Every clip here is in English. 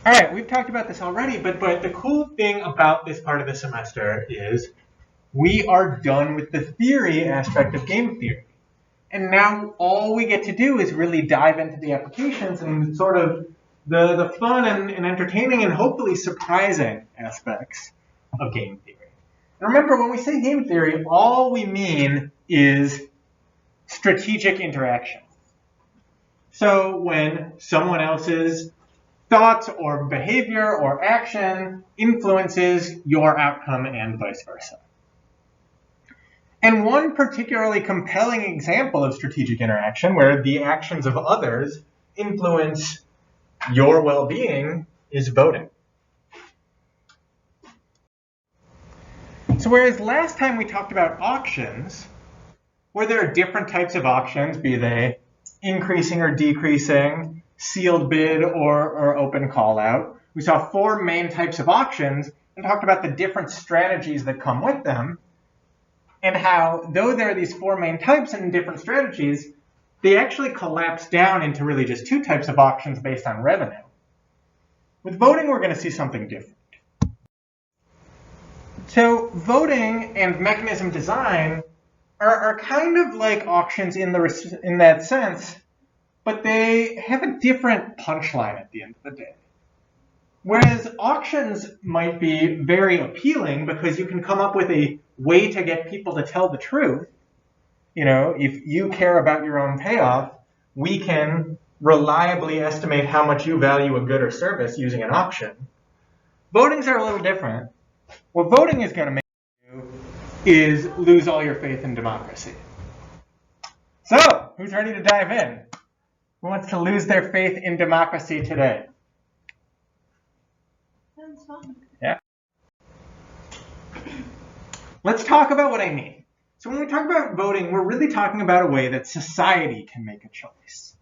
All right, we've talked about this already, but the cool thing about this part of the semester is we are done with the theory aspect of game theory. And now all we get to do is really dive into the applications and sort of the fun and entertaining and hopefully surprising aspects of game theory. And remember, when we say game theory, all we mean is strategic interaction. So when someone else's thoughts or behavior or action influences your outcome and vice versa. And one particularly compelling example of strategic interaction where the actions of others influence your well-being is voting. So whereas last time we talked about auctions, where there are different types of auctions, be they increasing or decreasing, sealed bid or open call out, we saw 4 main types of auctions and talked about the different strategies that come with them, and how, though there are these 4 main types and different strategies, they actually collapse down into really just 2 types of auctions based on revenue. With voting, we're going to see something different. So voting and mechanism design are kind of like auctions in that sense, but they have a different punchline at the end of the day. Whereas auctions might be very appealing because you can come up with a way to get people to tell the truth. You know, if you care about your own payoff, we can reliably estimate how much you value a good or service using an auction. Votings are a little different. What voting is going to make you is lose all your faith in democracy. So, who's ready to dive in? Who wants to lose their faith in democracy today? Sounds fun. Yeah. Let's talk about what I mean. So when we talk about voting, we're really talking about a way that society can make a choice.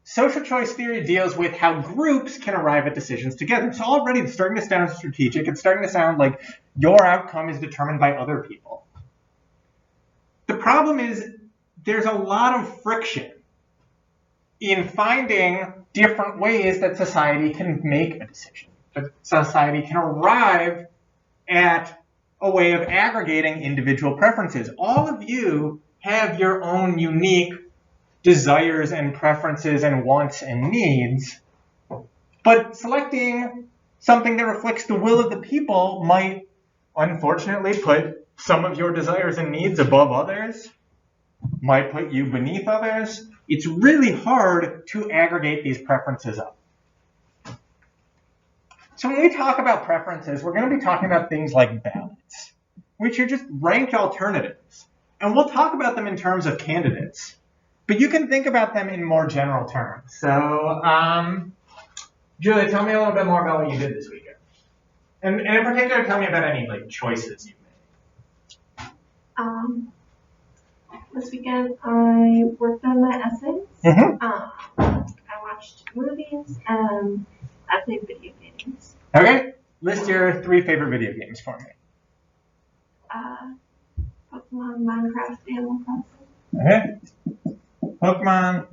Social choice theory deals with how groups can arrive at decisions together. So already it's starting to sound strategic. It's starting to sound like your outcome is determined by other people. The problem is there's a lot of friction in finding different ways that society can make a decision, that society can arrive at a way of aggregating individual preferences. All of you have your own unique desires and preferences and wants and needs, but selecting something that reflects the will of the people might unfortunately put some of your desires and needs above others, might put you beneath others. It's really hard to aggregate these preferences up. So when we talk about preferences, we're going to be talking about things like ballots, which are just ranked alternatives. And we'll talk about them in terms of candidates, but you can think about them in more general terms. So, Julia, tell me a little bit more about what you did this weekend. And in particular, tell me about any choices you made. This weekend I worked on my essays. Mm-hmm. I watched movies and I played video games. Okay. List your 3 favorite video games for me. Pokemon, Minecraft, Animal Crossing. Okay. Pokemon,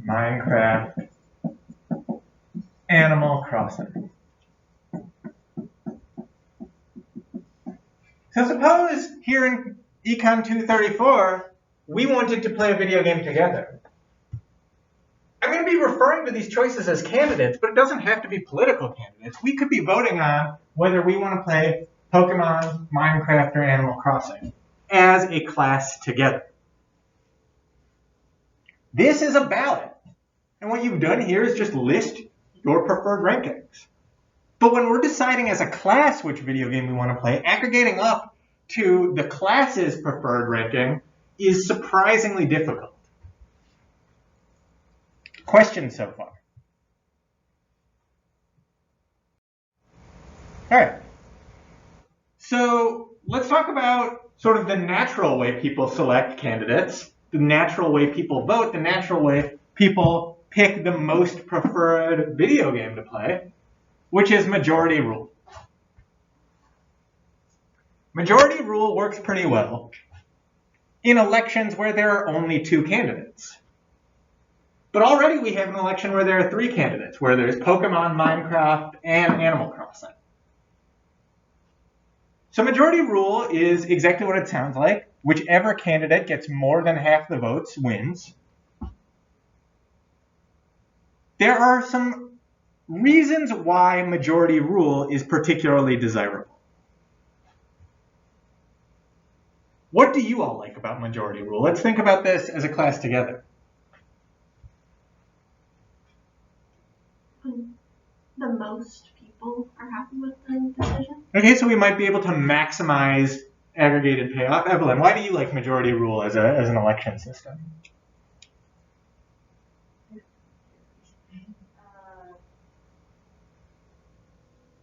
Minecraft, Animal Crossing. So suppose here in Econ 234, we wanted to play a video game together. I'm going to be referring to these choices as candidates, but it doesn't have to be political candidates. We could be voting on whether we want to play Pokemon, Minecraft, or Animal Crossing as a class together. This is a ballot. And what you've done here is just list your preferred rankings. But when we're deciding as a class which video game we want to play, aggregating up to the class's preferred ranking is surprisingly difficult. Questions so far? All right. So let's talk about sort of the natural way people select candidates, the natural way people vote, the natural way people pick the most preferred video game to play, which is majority rule. Majority rule works pretty well in elections where there are only 2 candidates. But already we have an election where there are 3 candidates, where there's Pokemon, Minecraft, and Animal Crossing. So majority rule is exactly what it sounds like. Whichever candidate gets more than half the votes wins. There are some reasons why majority rule is particularly desirable. What do you all like about majority rule? Let's think about this as a class together. The most people are happy with the decision. Okay, so we might be able to maximize aggregated payoff. Evelyn, why do you like majority rule as an election system?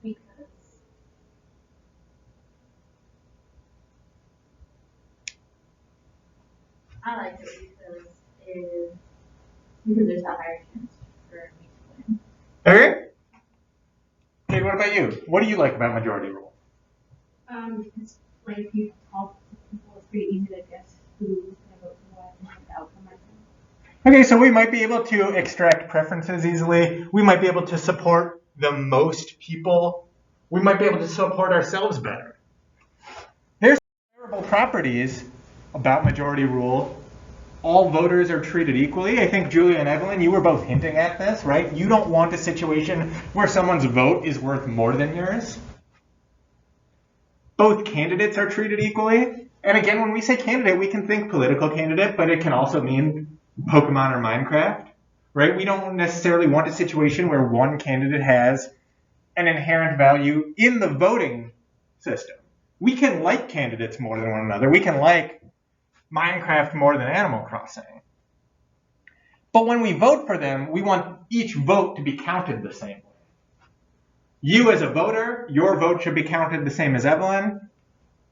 Because I like it because there's a higher chance for me to win. Okay. Kate, what about you? What do you like about majority rule? It's like if you talk to people, it's pretty easy to guess who's going to vote for what and what the outcome might be. Okay, so we might be able to extract preferences easily. We might be able to support the most people. We might be able to support ourselves better. There's terrible properties about majority rule. All voters are treated equally. I think Julia and Evelyn, you were both hinting at this, right? You don't want a situation where someone's vote is worth more than yours. Both candidates are treated equally. And again, when we say candidate, we can think political candidate, but it can also mean Pokemon or Minecraft, right? We don't necessarily want a situation where one candidate has an inherent value in the voting system. We can like candidates more than one another. We can like Minecraft more than Animal Crossing. But when we vote for them, we want each vote to be counted the same way. You as a voter, your vote should be counted the same as Evelyn.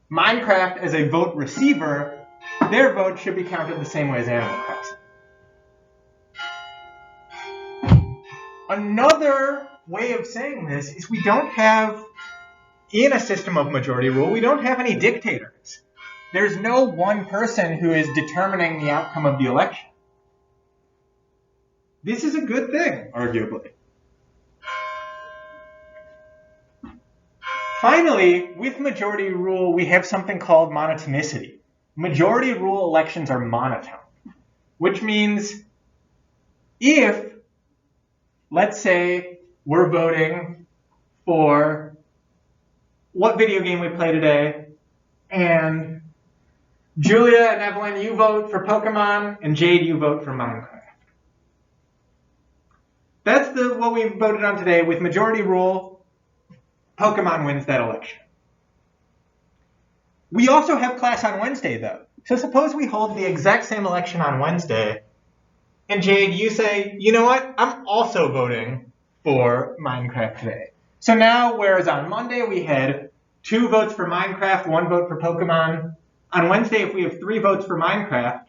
Minecraft as a vote receiver, their vote should be counted the same way as Animal Crossing. Another way of saying this is we don't have, in a system of majority rule, we don't have any dictators. There's no one person who is determining the outcome of the election. This is a good thing, arguably. Finally, with majority rule, we have something called monotonicity. Majority rule elections are monotone, which means if, let's say, we're voting for what video game we play today, and Julia and Evelyn, you vote for Pokemon, and Jade, you vote for Minecraft. That's what we voted on today. With majority rule, Pokemon wins that election. We also have class on Wednesday, though. So suppose we hold the exact same election on Wednesday, and Jade, you say, you know what? I'm also voting for Minecraft today. So now, whereas on Monday we had 2 votes for Minecraft, 1 vote for Pokemon, on Wednesday, if we have 3 votes for Minecraft,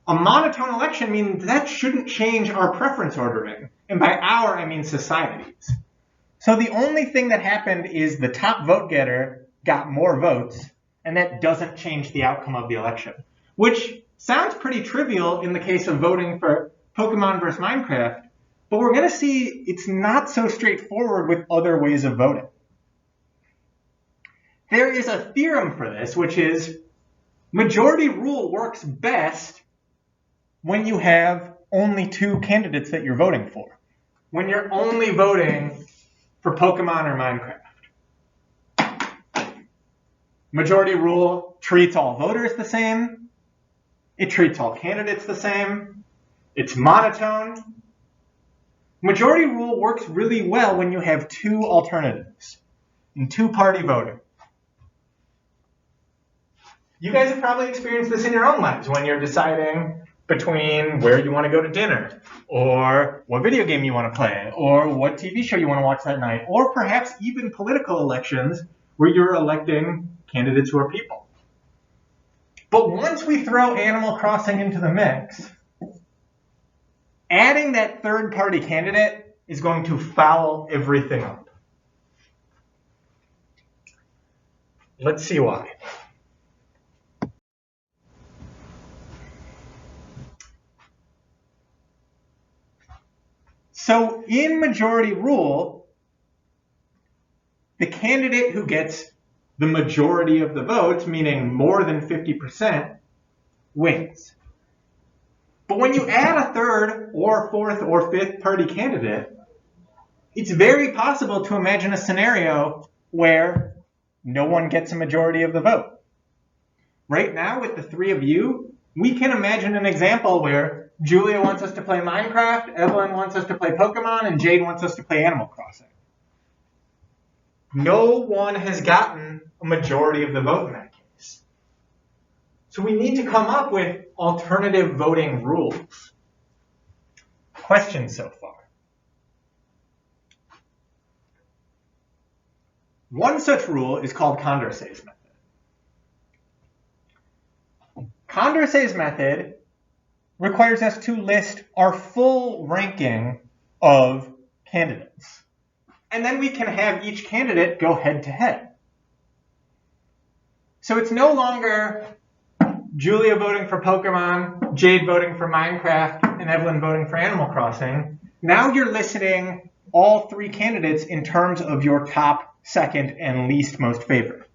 a monotone election means that shouldn't change our preference ordering. And by our, I mean society's. So the only thing that happened is the top vote getter got more votes, and that doesn't change the outcome of the election. Which sounds pretty trivial in the case of voting for Pokemon versus Minecraft, but we're going to see it's not so straightforward with other ways of voting. There is a theorem for this, which is majority rule works best when you have only 2 candidates that you're voting for. When you're only voting for Pokemon or Minecraft. Majority rule treats all voters the same. It treats all candidates the same. It's monotone. Majority rule works really well when you have 2 alternatives and 2-party voting. You guys have probably experienced this in your own lives when you're deciding between where you want to go to dinner, or what video game you want to play, or what TV show you want to watch that night, or perhaps even political elections where you're electing candidates who are people. But once we throw Animal Crossing into the mix, adding that third-party candidate is going to foul everything up. Let's see why. So in majority rule, the candidate who gets the majority of the votes, meaning more than 50%, wins. But when you add a third or fourth or fifth party candidate, it's very possible to imagine a scenario where no one gets a majority of the vote. Right now, with the three of you, we can imagine an example where Julia wants us to play Minecraft, Evelyn wants us to play Pokemon, and Jade wants us to play Animal Crossing. No one has gotten a majority of the vote in that case. So we need to come up with alternative voting rules. Questions so far? One such rule is called Condorcet's method. Condorcet's method requires us to list our full ranking of candidates. And then we can have each candidate go head to head. So it's no longer Julia voting for Pokemon, Jade voting for Minecraft, and Evelyn voting for Animal Crossing. Now you're listing all three candidates in terms of your top, second, and least most favorite.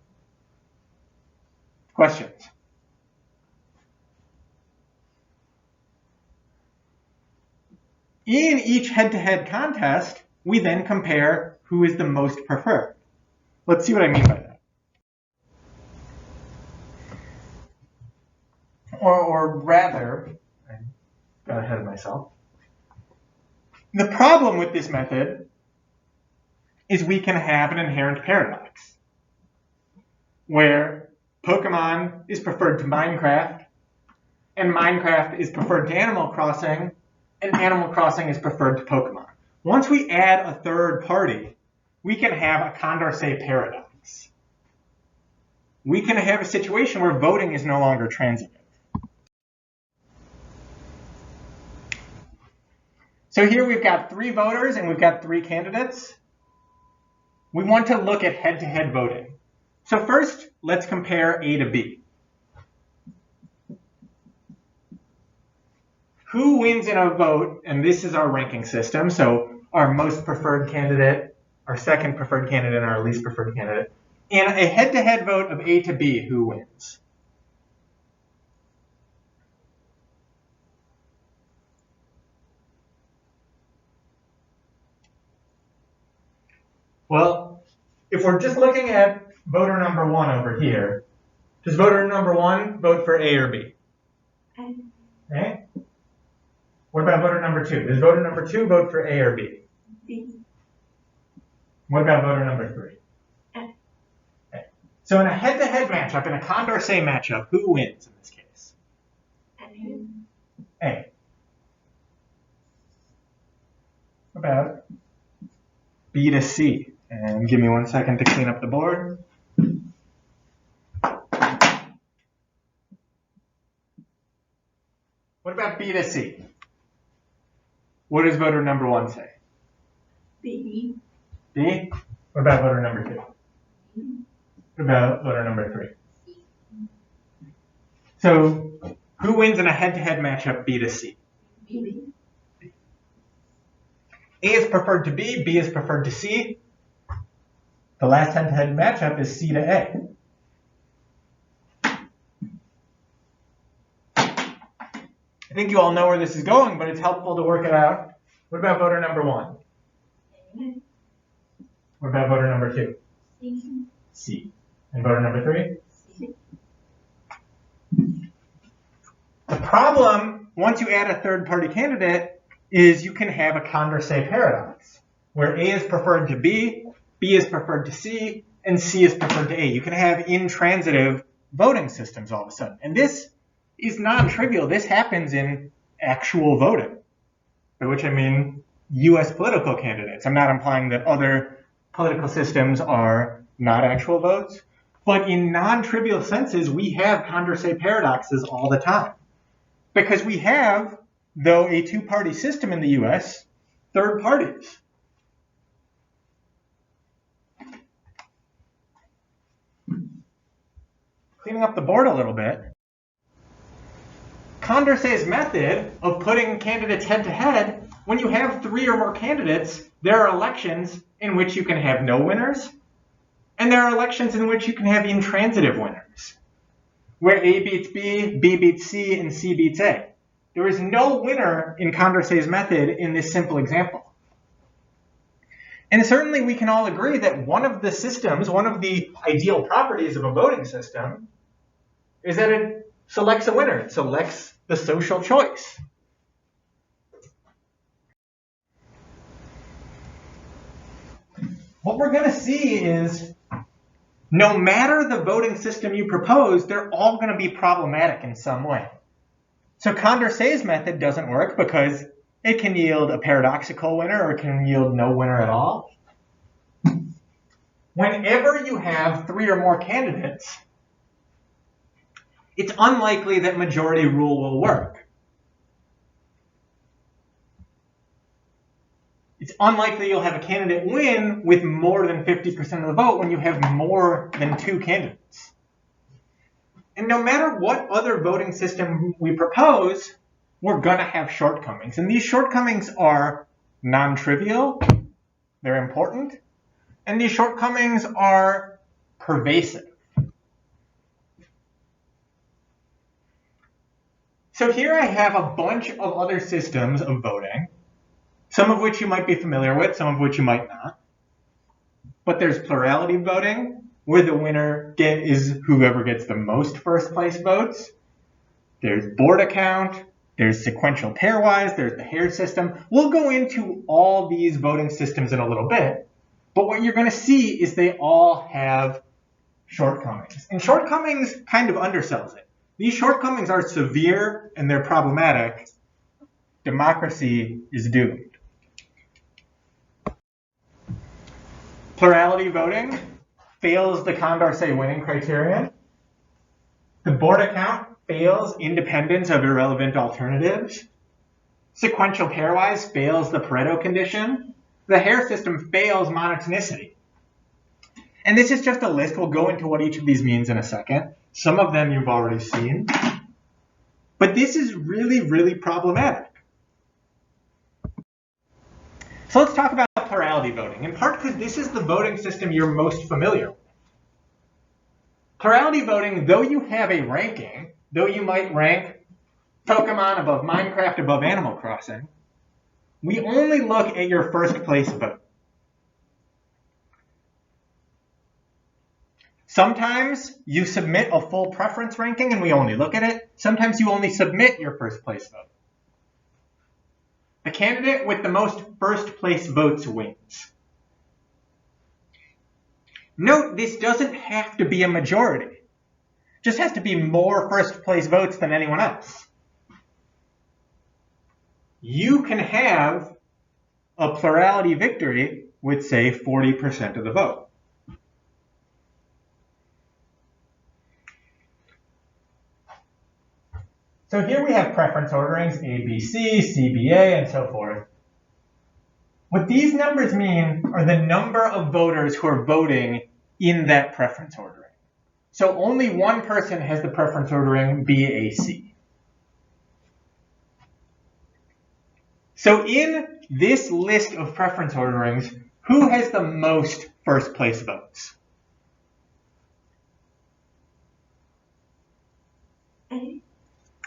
Questions? In each head-to-head contest, we then compare who is the most preferred. Let's see what I mean by that. Or rather, I got ahead of myself. The problem with this method is we can have an inherent paradox where Pokemon is preferred to Minecraft, and Minecraft is preferred to Animal Crossing, and Animal Crossing is preferred to Pokemon. Once we add a third party, we can have a Condorcet paradox. We can have a situation where voting is no longer transitive. So here we've got three voters and we've got three candidates. We want to look at head-to-head voting. So first, let's compare A to B. Who wins in a vote, and this is our ranking system, so our most preferred candidate, our second preferred candidate, and our least preferred candidate. In a head-to-head vote of A to B, who wins? Well, if we're just looking at voter number one over here, does voter number one vote for A or B? Okay. What about voter number two? Does voter number two vote for A or B? B. What about voter number three? A. Okay. So in a head-to-head matchup, in a Condorcet matchup, who wins in this case? A. What about B to C? And give me 1 second to clean up the board. What about B to C? What does voter number one say? B. B? What about voter number two? What about voter number three? So who wins in a head-to-head matchup B to C? B. A is preferred to B, B is preferred to C. The last head-to-head matchup is C to A. I think you all know where this is going, but it's helpful to work it out. What about voter number one? What about voter number two? C. C. And voter number three? C. The problem, once you add a third-party candidate, is you can have a Condorcet paradox, where A is preferred to B, B is preferred to C, and C is preferred to A. You can have intransitive voting systems all of a sudden. And this is non-trivial. This happens in actual voting, by which I mean U.S. political candidates. I'm not implying that other political systems are not actual votes, but in non-trivial senses, we have Condorcet paradoxes all the time. Because we have, though a two-party system in the U.S., third parties. Cleaning up the board a little bit. Condorcet's method of putting candidates head-to-head When you have 3 or more candidates, there are elections in which you can have no winners, and there are elections in which you can have intransitive winners, where A beats B, B beats C, and C beats A. There is no winner in Condorcet's method in this simple example. And certainly we can all agree that one of the systems, one of the ideal properties of a voting system is that it selects a winner. It selects the social choice. What we're going to see is no matter the voting system you propose, they're all going to be problematic in some way. So Condorcet's method doesn't work because it can yield a paradoxical winner or it can yield no winner at all. Whenever you have 3 or more candidates, it's unlikely that majority rule will work. It's unlikely you'll have a candidate win with more than 50% of the vote when you have more than 2 candidates. And no matter what other voting system we propose, we're going to have shortcomings. And these shortcomings are non-trivial, they're important, and these shortcomings are pervasive. So here I have a bunch of other systems of voting, some of which you might be familiar with, some of which you might not. But there's plurality voting, where the winner is whoever gets the most first place votes. There's board account, there's sequential pairwise, there's the Hare system. We'll go into all these voting systems in a little bit, but what you're going to see is they all have shortcomings. And shortcomings kind of undersells it. These shortcomings are severe and they're problematic. Democracy is doomed. Plurality voting fails the Condorcet winning criterion. The board account fails independence of irrelevant alternatives. Sequential pairwise fails the Pareto condition. The Hare system fails monotonicity. And this is just a list. We'll go into what each of these means in a second. Some of them you've already seen. But this is really, really problematic. So let's talk about plurality voting, in part because this is the voting system you're most familiar with. Plurality voting, though you have a ranking, though you might rank Pokemon above Minecraft above Animal Crossing, we only look at your first place vote. Sometimes you submit a full preference ranking and we only look at it. Sometimes you only submit your first place vote. The candidate with the most first place votes wins. Note, this doesn't have to be a majority. It just has to be more first place votes than anyone else. You can have a plurality victory with, say, 40% of the vote. So here we have preference orderings, A, B, C, C, B, A, and so forth. What these numbers mean are the number of voters who are voting in that preference ordering. So only one person has the preference ordering BAC. So in this list of preference orderings, who has the most first place votes?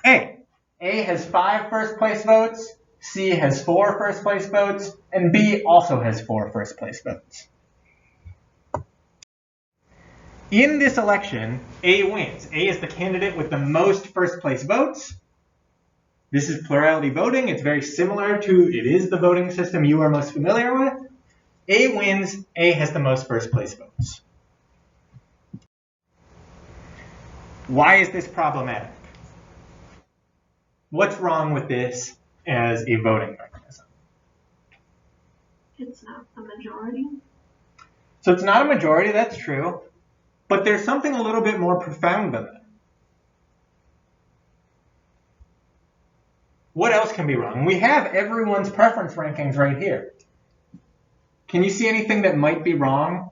A. A has 5 first place votes, C has 4 first place votes, and B also has 4 first place votes. In this election, A wins. A is the candidate with the most first place votes. This is plurality voting. It's very similar to, it is the voting system you are most familiar with. A wins. A has the most first place votes. Why is this problematic? What's wrong with this as a voting mechanism? It's not the majority. So it's not a majority, that's true. But there's something a little bit more profound than that. What else can be wrong? We have everyone's preference rankings right here. Can you see anything that might be wrong?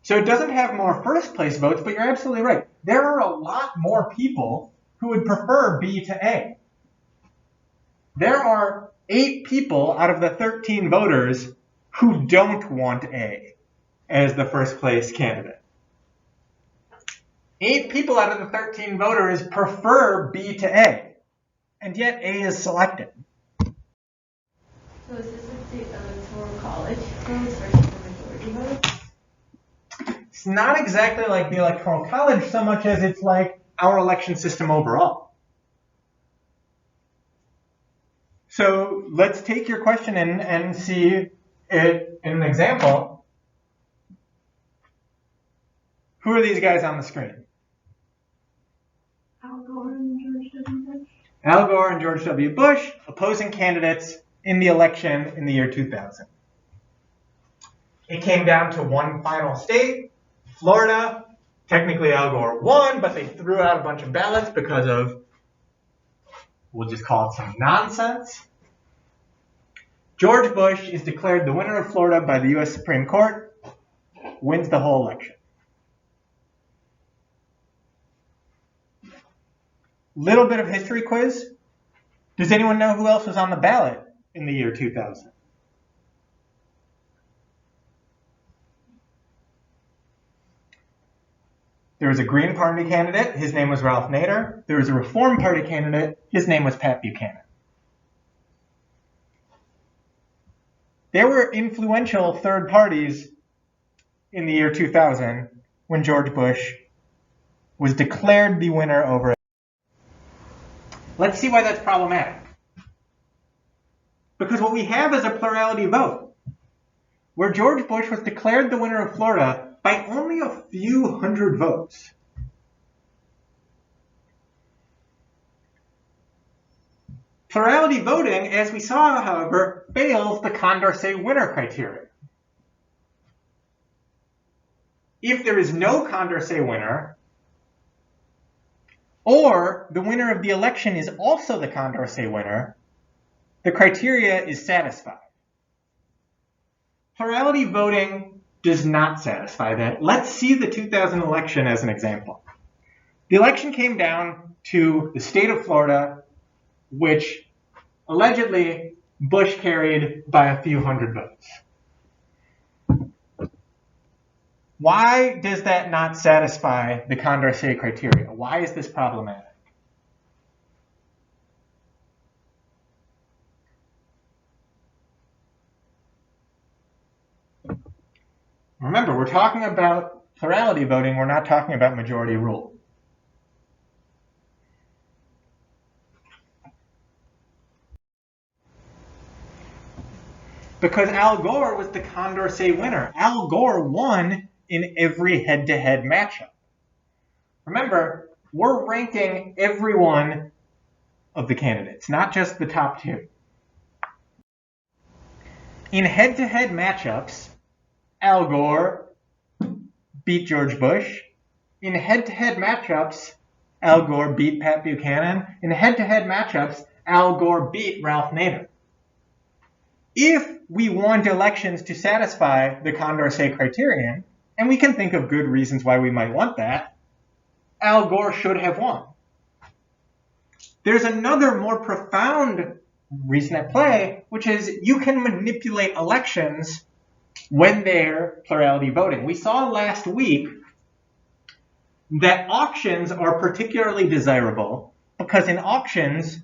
So it doesn't have more first place votes, but you're absolutely right. There are a lot more people who would prefer B to A. There are 8 people out of the 13 voters who don't want A as the first place candidate. 8 people out of the 13 voters prefer B to A, and yet A is selected. So is this like the electoral college votes versus the majority votes? It's not exactly like the electoral college so much as it's like our election system overall. So let's take your question and see it in an example. Who are these guys on the screen? Al Gore and George W. Bush. Al Gore and George W. Bush, opposing candidates in the election in the year 2000. It came down to one final state, Florida. Technically Al Gore won, but they threw out a bunch of ballots because of, we'll just call it some nonsense. George Bush is declared the winner of Florida by the U.S. Supreme Court, wins the whole election. Little bit of history quiz. Does anyone know who else was on the ballot in the year 2000? There was a Green Party candidate. His name was Ralph Nader. There was a Reform Party candidate. His name was Pat Buchanan. There were influential third parties in the year 2000 when George Bush was declared the winner over it. Let's see why that's problematic. Because what we have is a plurality vote, where George Bush was declared the winner of Florida by only a few hundred votes. Plurality voting, as we saw, however, fails the Condorcet winner criteria. If there is no Condorcet winner, or the winner of the election is also the Condorcet winner, the criteria is satisfied. Plurality voting does not satisfy that. Let's see the 2000 election as an example. The election came down to the state of Florida, which allegedly Bush carried by a few hundred votes. Why does that not satisfy the Condorcet criteria? Why is this problematic? Remember, we're talking about plurality voting. We're not talking about majority rule. Because Al Gore was the Condorcet winner. Al Gore won in every head-to-head matchup. Remember, we're ranking every one of the candidates, not just the top 2. In head-to-head matchups, Al Gore beat George Bush. In head-to-head matchups, Al Gore beat Pat Buchanan. In head-to-head matchups, Al Gore beat Ralph Nader. If we want elections to satisfy the Condorcet criterion, and we can think of good reasons why we might want that, Al Gore should have won. There's another more profound reason at play, which is you can manipulate elections when they're plurality voting. We saw last week that auctions are particularly desirable because in auctions,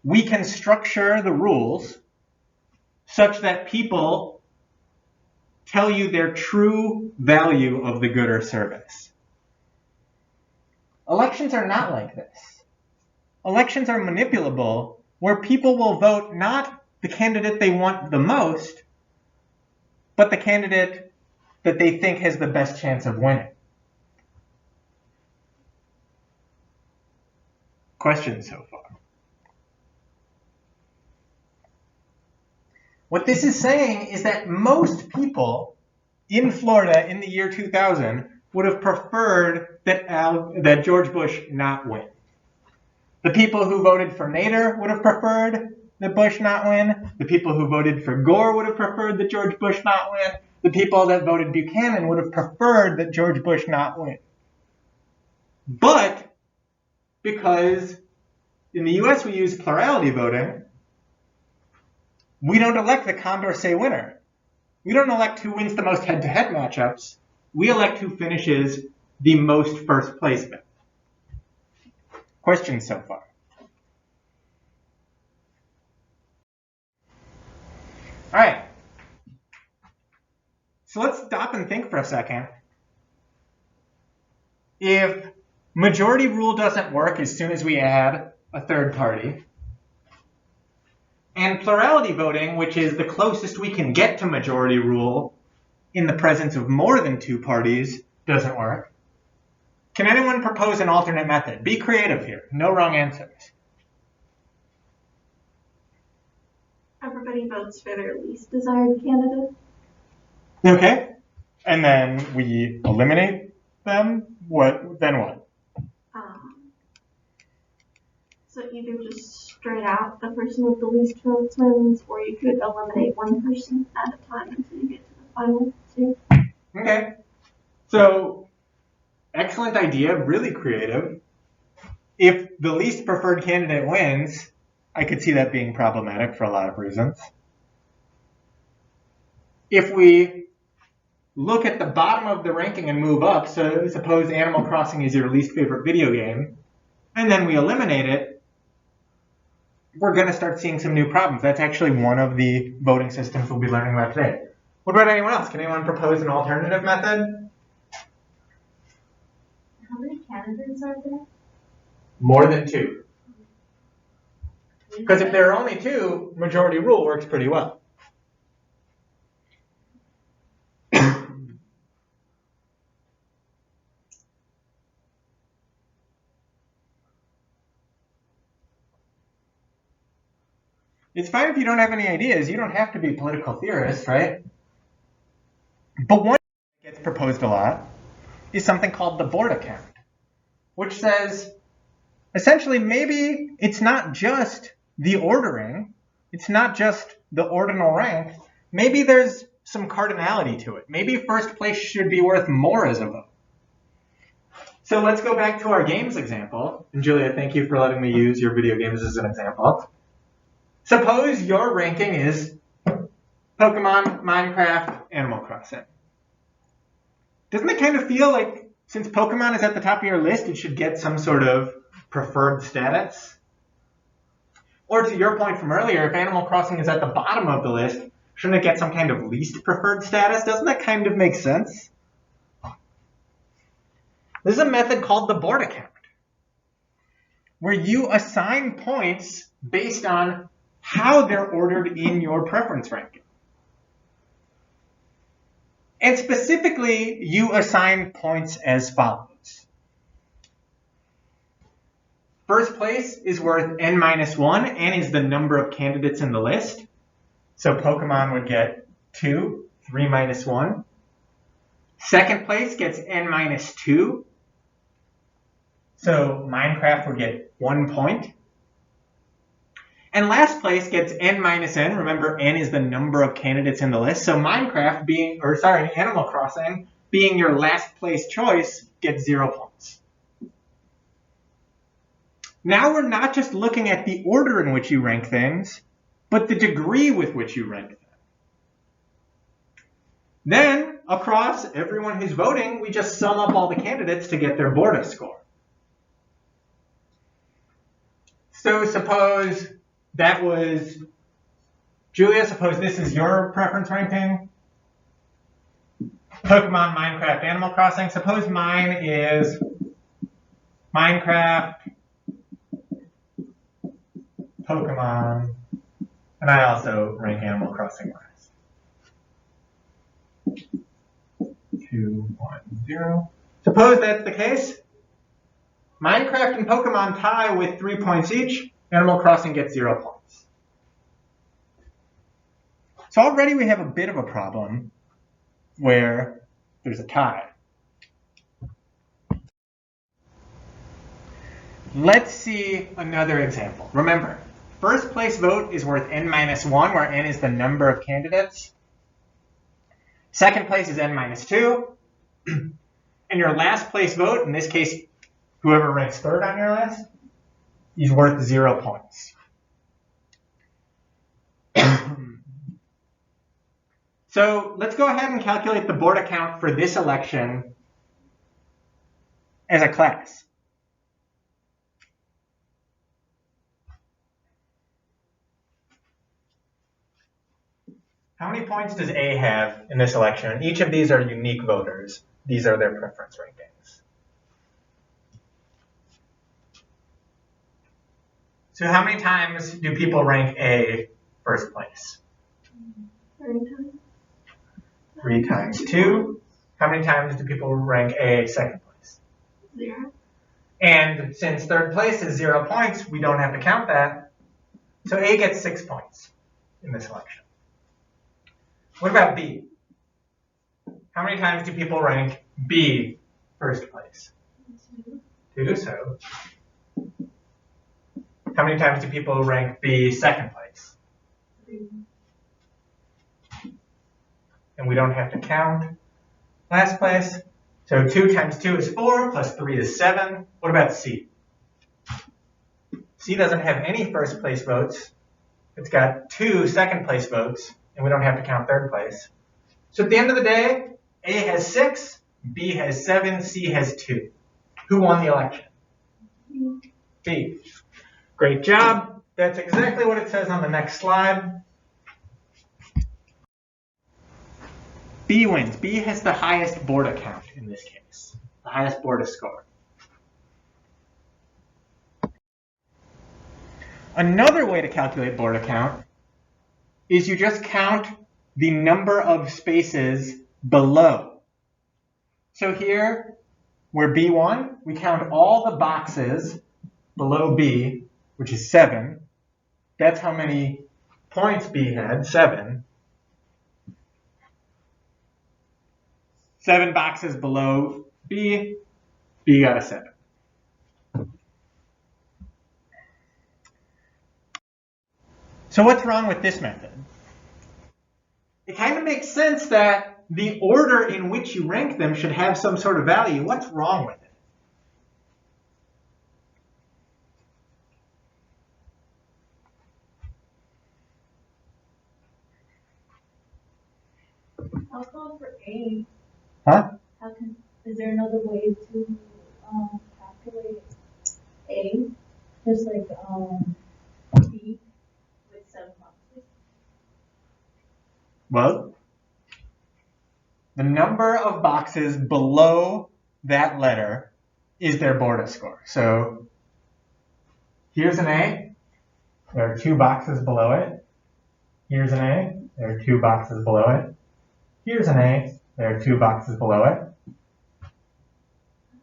we can structure the rules such that people tell you their true value of the good or service. Elections are not like this. Elections are manipulable, where people will vote not the candidate they want the most, but the candidate that they think has the best chance of winning. Questions so far? What this is saying is that most people in Florida in the year 2000 would have preferred that George Bush not win. The people who voted for Nader would have preferred that Bush not win. The people who voted for Gore would have preferred that George Bush not win. The people that voted Buchanan would have preferred that George Bush not win. But because in the US we use plurality voting, we don't elect the Condorcet winner. We don't elect who wins the most head-to-head matchups. We elect who finishes the most first place bet. Questions so far? All right. So let's stop and think for a second. If majority rule doesn't work as soon as we add a third party, and plurality voting, which is the closest we can get to majority rule in the presence of more than two parties, doesn't work, can anyone propose an alternate method? Be creative here. No wrong answers. Everybody votes for their least desired candidate. Okay. And then we eliminate them. Then what? So either just straight out the person with the least votes wins, or you could eliminate one person at a time until you get to the final two. Okay. So, excellent idea, really creative. If the least preferred candidate wins, I could see that being problematic for a lot of reasons. If we look at the bottom of the ranking and move up, so suppose Animal Crossing is your least favorite video game, and then we eliminate it, we're going to start seeing some new problems. That's actually one of the voting systems we'll be learning about today. What about anyone else? Can anyone propose an alternative method? How many candidates are there? More than two. Because if there are only two, majority rule works pretty well. It's fine if you don't have any ideas. You don't have to be a political theorist, right? But one that gets proposed a lot is something called the board account, which says, essentially, maybe it's not just the ordering, it's not just the ordinal rank, maybe there's some cardinality to it. Maybe first place should be worth more as a vote. So let's go back to our games example. And Julia, thank you for letting me use your video games as an example. Suppose your ranking is Pokemon, Minecraft, Animal Crossing. Doesn't it kind of feel like since Pokemon is at the top of your list, it should get some sort of preferred status? Or to your point from earlier, if Animal Crossing is at the bottom of the list, shouldn't it get some kind of least preferred status? Doesn't that kind of make sense? This is a method called the board account, where you assign points based on how they're ordered in your preference ranking. And specifically, you assign points as follows. First place is worth n-1. N is the number of candidates in the list. So Pokemon would get 2, 3 minus 1. Second place gets n-2. So Minecraft would get 1 point. And last place gets n-n. Remember, n is the number of candidates in the list. So Animal Crossing, being your last place choice, gets 0 points. Now we're not just looking at the order in which you rank things, but the degree with which you rank them. Then, across everyone who's voting, we just sum up all the candidates to get their Borda score. So suppose that was, Julia, suppose this is your preference ranking. Pokemon, Minecraft, Animal Crossing. Suppose mine is Minecraft, Pokemon, and I also rank Animal Crossing last. 2, 1, 0. Suppose that's the case. Minecraft and Pokemon tie with 3 points each. Animal Crossing gets 0 points. So already we have a bit of a problem where there's a tie. Let's see another example. Remember, first place vote is worth n-1, where n is the number of candidates. Second place is n-2. And your last place vote, in this case, whoever ranks third on your list, is worth 0 points. So let's go ahead and calculate the board account for this election as a class. How many points does A have in this election? And each of these are unique voters. These are their preference rankings. So how many times do people rank A first place? 3 times. 3 times 2. How many times do people rank A second place? 0. And since third place is 0 points, we don't have to count that. So A gets 6 points in this election. What about B? How many times do people rank B first place? 2. So how many times do people rank B second place? 3. And we don't have to count last place. So 2 times 2 is 4, plus 3 is 7. What about C? C doesn't have any first place votes. It's got 2 second place votes, and we don't have to count third place. So at the end of the day, A has 6, B has 7, C has 2. Who won the election? B. Great job. That's exactly what it says on the next slide. B wins. B has the highest board account in this case, the highest board score. Another way to calculate board account is you just count the number of spaces below. So here, where B won, we count all the boxes below B, which is 7. That's how many points B had, 7. 7 boxes below B, B got a 7. So what's wrong with this method? It kind of makes sense that the order in which you rank them should have some sort of value. What's wrong with it? I'll call for A. Huh? Is there another way to calculate A? Just like B with 7 boxes. Well, the number of boxes below that letter is their Borda score. So here's an A. There are 2 boxes below it. Here's an A. There are 2 boxes below it. Here's an A. There are 2 boxes below it.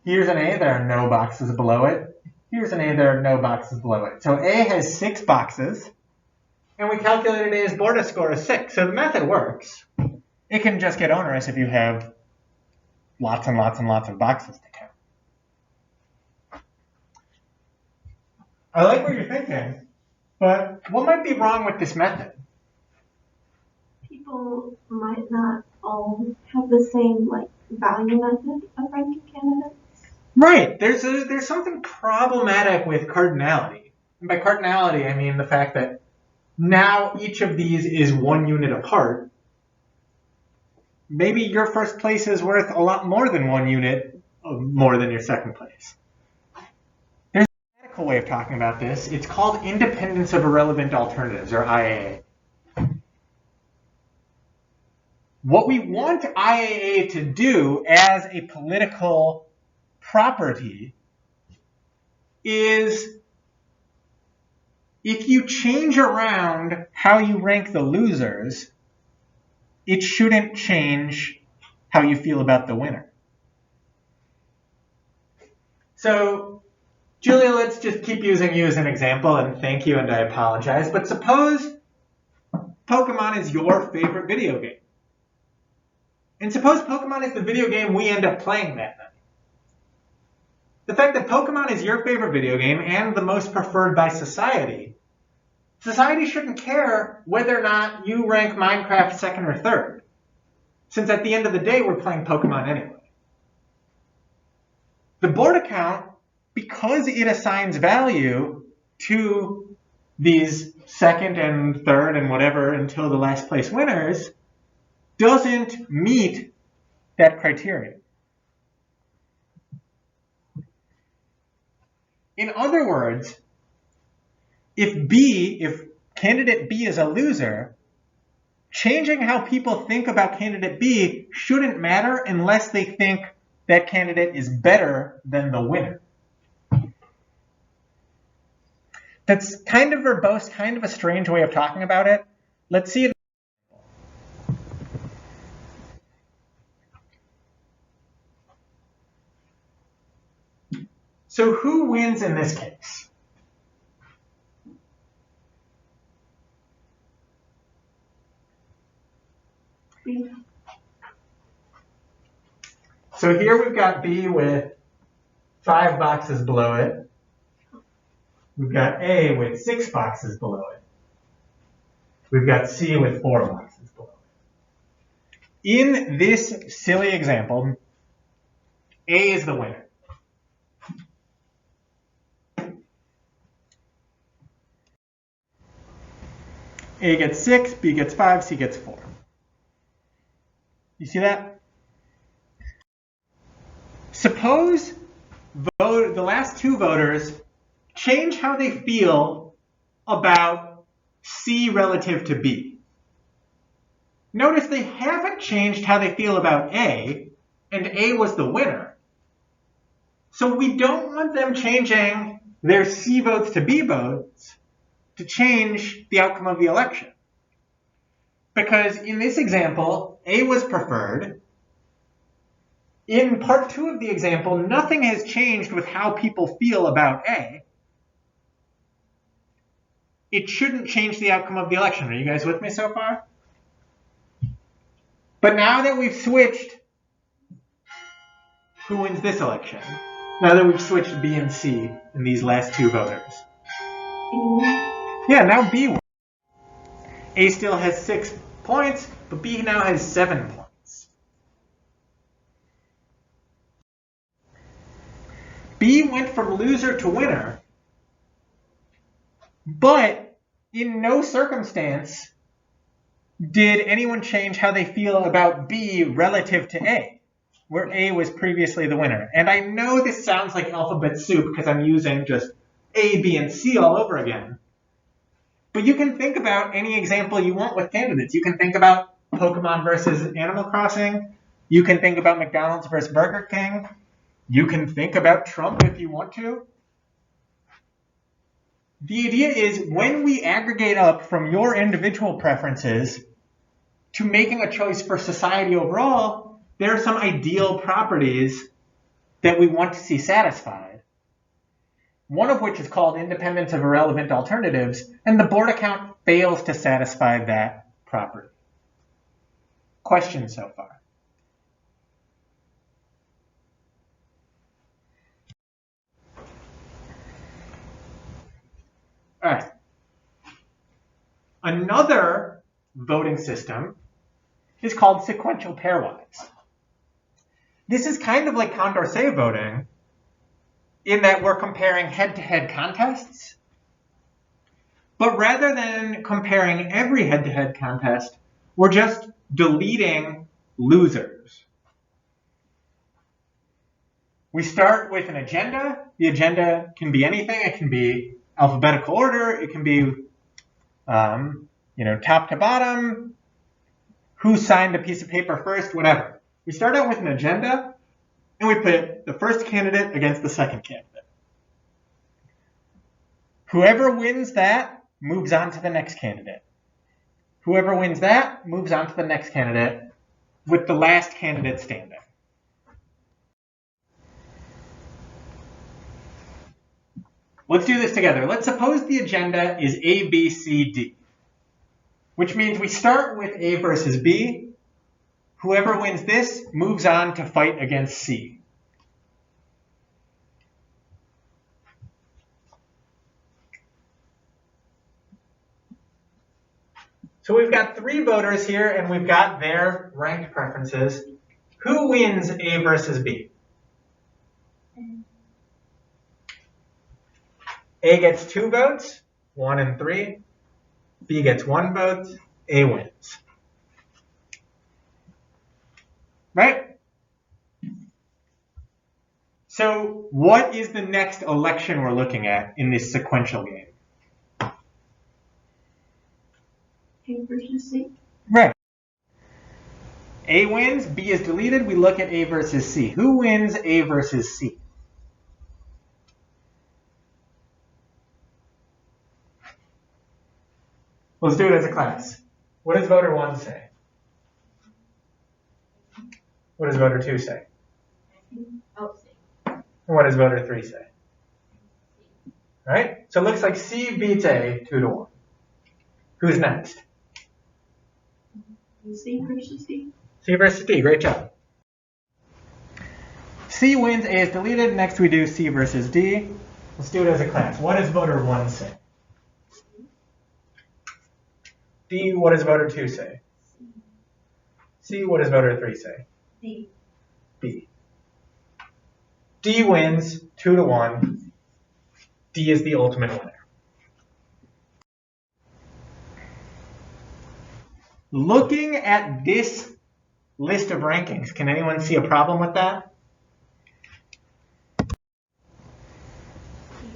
Here's an A. There are no boxes below it. Here's an A. There are no boxes below it. So A has 6 boxes, and we calculated A's Borda score as 6. So the method works. It can just get onerous if you have lots and lots and lots of boxes to count. I like what you're thinking, but what might be wrong with this method? People might not all have the same value method of ranking candidates. Right. There's something problematic with cardinality. And by cardinality, I mean the fact that now each of these is 1 unit apart. Maybe your first place is worth a lot more than 1 unit more than your second place. There's a mathematical way of talking about this. It's called independence of irrelevant alternatives, or IAA. What we want IAA to do as a political property is, if you change around how you rank the losers, it shouldn't change how you feel about the winner. So, Julia, let's just keep using you as an example, and thank you, and I apologize. But suppose Pokemon is your favorite video game. And suppose Pokemon is the video game we end up playing that night. The fact that Pokemon is your favorite video game and the most preferred by society, society shouldn't care whether or not you rank Minecraft second or third, since at the end of the day, we're playing Pokemon anyway. The board account, because it assigns value, to these second and third and whatever until the last place winners doesn't meet that criteria. In other words, if candidate B is a loser, changing how people think about candidate B shouldn't matter unless they think that candidate is better than the winner. That's kind of verbose, kind of a strange way of talking about it. Let's see it. So who wins in this case? B. So here we've got B with 5 boxes below it. We've got A with 6 boxes below it. We've got C with 4 boxes below it. In this silly example, A is the winner. A gets 6, B gets 5, C gets 4. You see that? Suppose the last 2 voters change how they feel about C relative to B. Notice they haven't changed how they feel about A, and A was the winner. So we don't want them changing their C votes to B votes to change the outcome of the election. Because in this example, A was preferred. In part 2 of the example, nothing has changed with how people feel about A. It shouldn't change the outcome of the election. Are you guys with me so far? But now that we've switched, who wins this election? Now that we've switched B and C in these last 2 voters. Yeah, now B wins. A still has 6 points, but B now has 7 points. B went from loser to winner, but in no circumstance did anyone change how they feel about B relative to A, where A was previously the winner. And I know this sounds like alphabet soup because I'm using just A, B, and C all over again. But you can think about any example you want with candidates. You can think about Pokemon versus Animal Crossing. You can think about McDonald's versus Burger King. You can think about Trump if you want to. The idea is when we aggregate up from your individual preferences to making a choice for society overall, there are some ideal properties that we want to see satisfied. One of which is called independence of irrelevant alternatives, and the board account fails to satisfy that property. Questions so far? All right. Another voting system is called sequential pairwise. This is kind of like Condorcet voting in that we're comparing head-to-head contests. But rather than comparing every head-to-head contest, we're just deleting losers. We start with an agenda. The agenda can be anything. It can be alphabetical order. It can be, top to bottom. Who signed a piece of paper first? Whatever. We start out with an agenda, and we put the first candidate against the second candidate. Whoever wins that moves on to the next candidate. Whoever wins that moves on to the next candidate, with the last candidate standing. Let's do this together. Let's suppose the agenda is A, B, C, D, which means we start with A versus B. Whoever wins this moves on to fight against C. So we've got 3 voters here, and we've got their ranked preferences. Who wins A versus B? A gets 2 votes, 1 and 3. B gets 1 vote, A wins. Right? So what is the next election we're looking at in this sequential game? A versus C. Right. A wins, B is deleted, we look at A versus C. Who wins A versus C? Let's do it as a class. What does voter 1 say? What does voter 2 say? Oh, C. And what does voter 3 say? Right? So it looks like C beats A 2-1. Who's next? C versus D. C versus D, great job. C wins, A is deleted. Next we do C versus D. Let's do it as a class. What does voter 1 say? D, what does voter 2 say? C, what does voter 3 say? D. B. D wins 2-1. D is the ultimate winner. Looking at this list of rankings, can anyone see a problem with that? D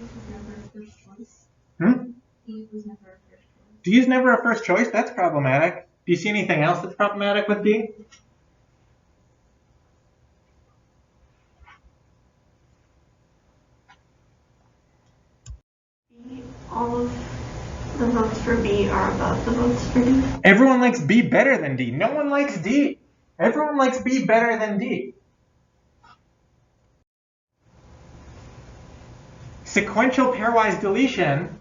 was never a first choice. D was never a first choice. D is never a first choice? That's problematic. Do you see anything else that's problematic with D? All of the votes for B are above the votes for D. Everyone likes B better than D. No one likes D. Everyone likes B better than D. Sequential pairwise deletion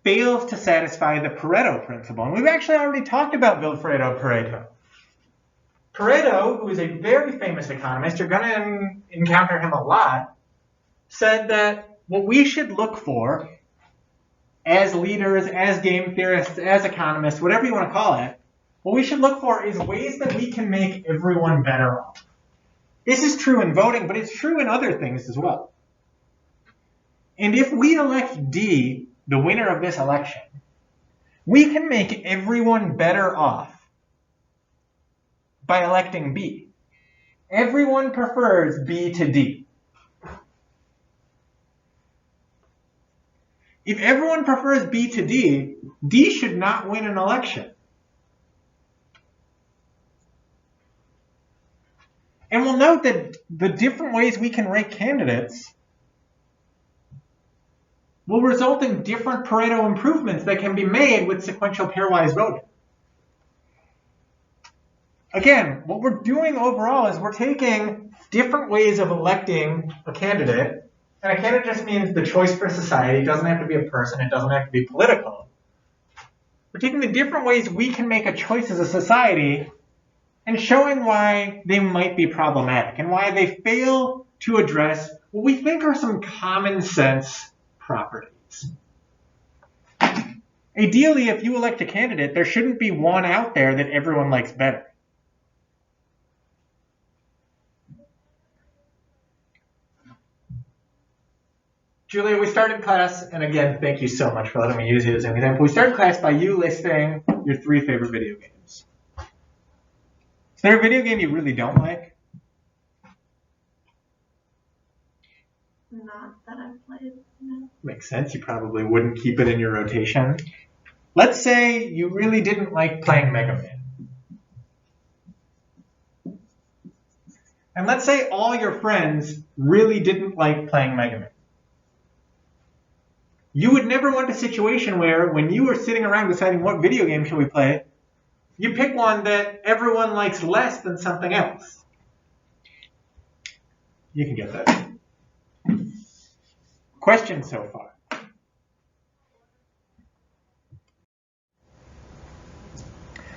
fails to satisfy the Pareto principle. And we've actually already talked about Vilfredo Pareto. Pareto, who is a very famous economist, you're going to encounter him a lot, said that what we should look for as leaders, as game theorists, as economists, whatever you want to call it, what we should look for is ways that we can make everyone better off. This is true in voting, but it's true in other things as well. And if we elect D, the winner of this election, we can make everyone better off by electing B. Everyone prefers B to D. If everyone prefers B to D, D should not win an election. And we'll note that the different ways we can rank candidates will result in different Pareto improvements that can be made with sequential pairwise voting. Again, what we're doing overall is we're taking different ways of electing a candidate. And a candidate just means the choice for society. It doesn't have to be a person. It doesn't have to be political. We're taking the different ways we can make a choice as a society and showing why they might be problematic and why they fail to address what we think are some common sense properties. Ideally, if you elect a candidate, there shouldn't be one out there that everyone likes better. Julia, we started class, and again, thank you so much for letting me use you as an example. We started class by you listing your 3 favorite video games. Is there a video game you really don't like? Not that I've played, no. Makes sense. You probably wouldn't keep it in your rotation. Let's say you really didn't like playing Mega Man. And let's say all your friends really didn't like playing Mega Man. You would never want a situation where when you were sitting around deciding what video game should we play, you pick one that everyone likes less than something else. You can get that. Questions so far?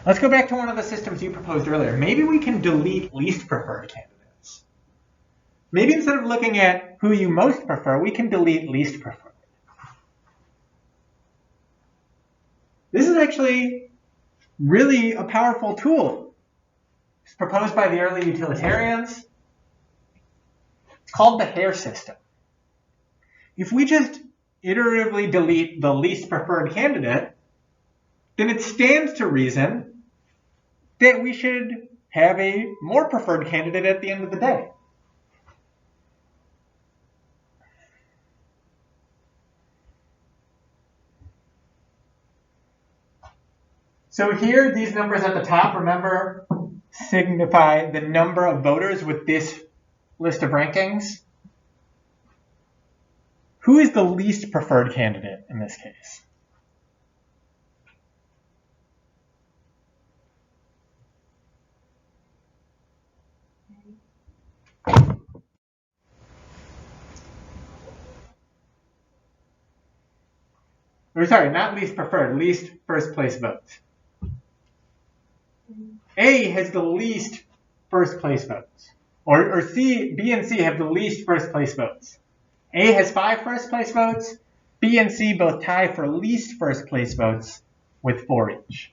Let's go back to one of the systems you proposed earlier. Maybe we can delete least preferred candidates. Maybe instead of looking at who you most prefer, we can delete least preferred. This is actually really a powerful tool. It's proposed by the early utilitarians. It's called the Hare system. If we just iteratively delete the least preferred candidate, then it stands to reason that we should have a more preferred candidate at the end of the day. So here, these numbers at the top, remember, signify the number of voters with this list of rankings. Who is the least preferred candidate in this case? Or sorry, not least preferred, least first place votes. A has the least first place votes. Or B and C have the least first place votes. A has 5 first place votes. B and C both tie for least first place votes with 4 each.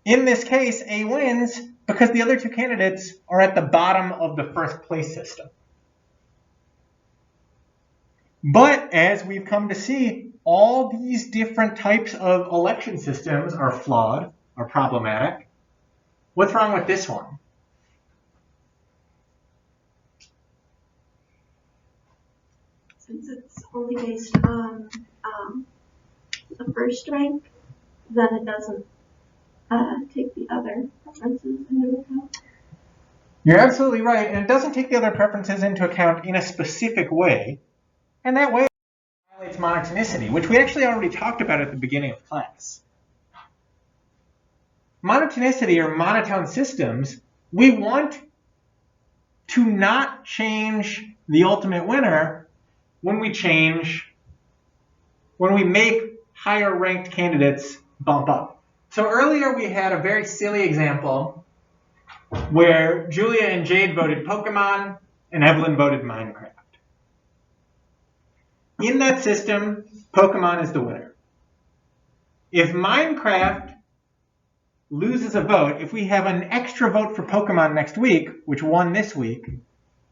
In this case, A wins because the other 2 candidates are at the bottom of the first place system. But as we've come to see, all these different types of election systems are flawed, are problematic. What's wrong with this one? Since it's only based on the first rank, then it doesn't take the other preferences into account. You're absolutely right, and it doesn't take the other preferences into account in a specific way, and that way it violates monotonicity, which we actually already talked about at the beginning of class. Monotonicity or monotone systems, we want to not change the ultimate winner when we make higher ranked candidates bump up. So earlier we had a very silly example where Julia and Jade voted Pokemon and Evelyn voted Minecraft. In that system, Pokemon is the winner. If Minecraft loses a vote, if we have an extra vote for Pokemon next week, which won this week,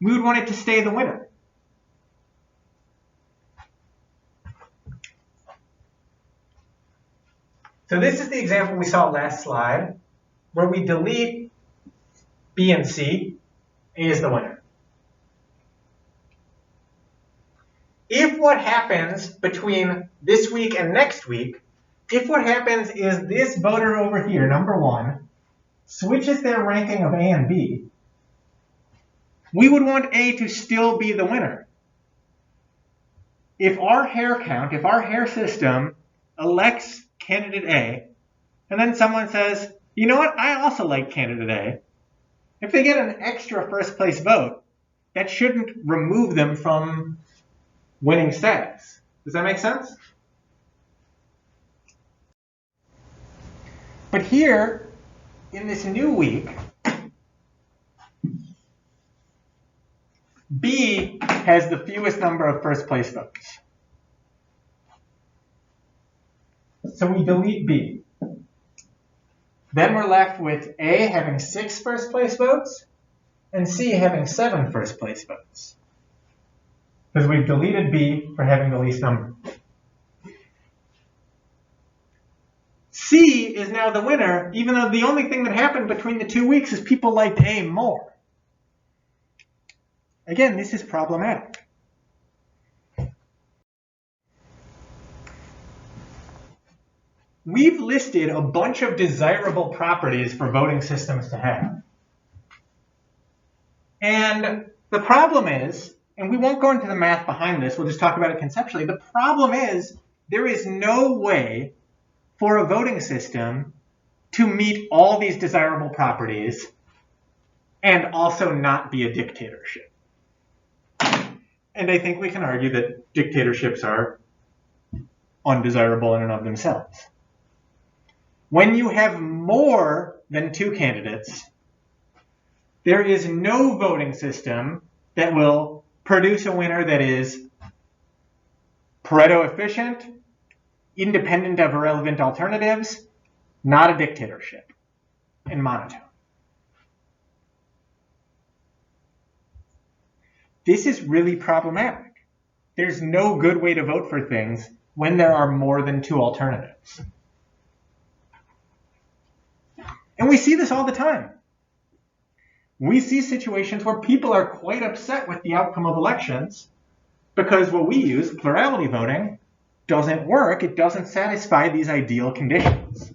we would want it to stay the winner. So this is the example we saw last slide, where we delete B and C, A is the winner. If what happens between this week and next week, if what happens is this voter over here, number 1, switches their ranking of A and B, we would want A to still be the winner. If our hair count, if our hair system elects candidate A, and then someone says, you know what, I also like candidate A, if they get an extra first place vote, that shouldn't remove them from winning status. Does that make sense? But here, in this new week, B has the fewest number of first place votes. So we delete B. Then we're left with A having 6 first place votes and C having 7 first place votes, because we've deleted B for having the least number. C is now the winner, even though the only thing that happened between the 2 weeks is people liked A more. Again, this is problematic. We've listed a bunch of desirable properties for voting systems to have. And the problem is, and we won't go into the math behind this, we'll just talk about it conceptually. The problem is there is no way for a voting system to meet all these desirable properties and also not be a dictatorship. And I think we can argue that dictatorships are undesirable in and of themselves. When you have more than 2 candidates, there is no voting system that will produce a winner that is Pareto efficient, independent of irrelevant alternatives, not a dictatorship, and monotone. This is really problematic. There's no good way to vote for things when there are more than two alternatives. And we see this all the time. We see situations where people are quite upset with the outcome of elections because what we use, plurality voting, doesn't work. It doesn't satisfy these ideal conditions.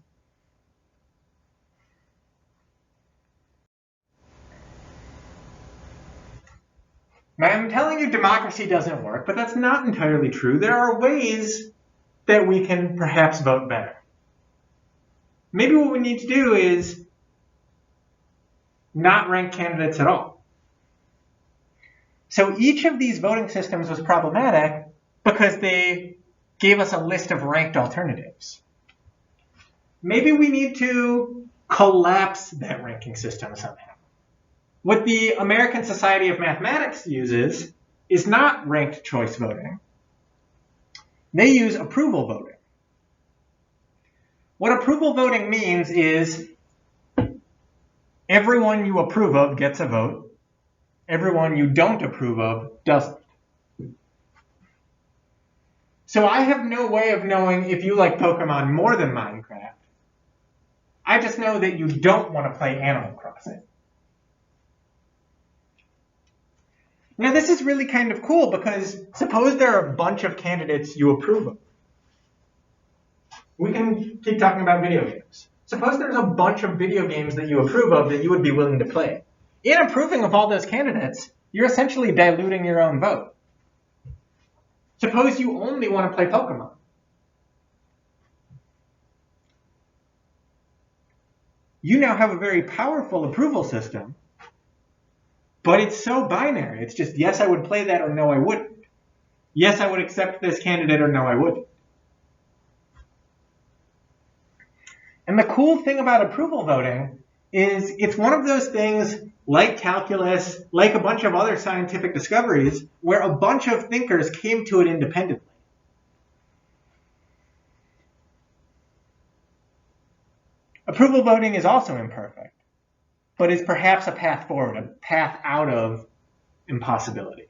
Now, I'm telling you democracy doesn't work, but that's not entirely true. There are ways that we can perhaps vote better. Maybe what we need to do is not rank candidates at all. So each of these voting systems was problematic because they gave us a list of ranked alternatives. Maybe we need to collapse that ranking system somehow. What the American Society of Mathematics uses is not ranked choice voting. They use approval voting. What approval voting means is everyone you approve of gets a vote. Everyone you don't approve of doesn't. So I have no way of knowing if you like Pokemon more than Minecraft. I just know that you don't want to play Animal Crossing. Now this is really kind of cool because suppose there are a bunch of candidates you approve of. We can keep talking about video games. Suppose there's a bunch of video games that you approve of that you would be willing to play. In approving of all those candidates, you're essentially diluting your own vote. Suppose you only want to play Pokemon. You now have a very powerful approval system, but it's so binary. It's just, yes, I would play that, or no, I wouldn't. Yes, I would accept this candidate, or no, I wouldn't. And the cool thing about approval voting is it's one of those things like calculus, like a bunch of other scientific discoveries, where a bunch of thinkers came to it independently. Approval voting is also imperfect, but is perhaps a path forward, a path out of impossibility.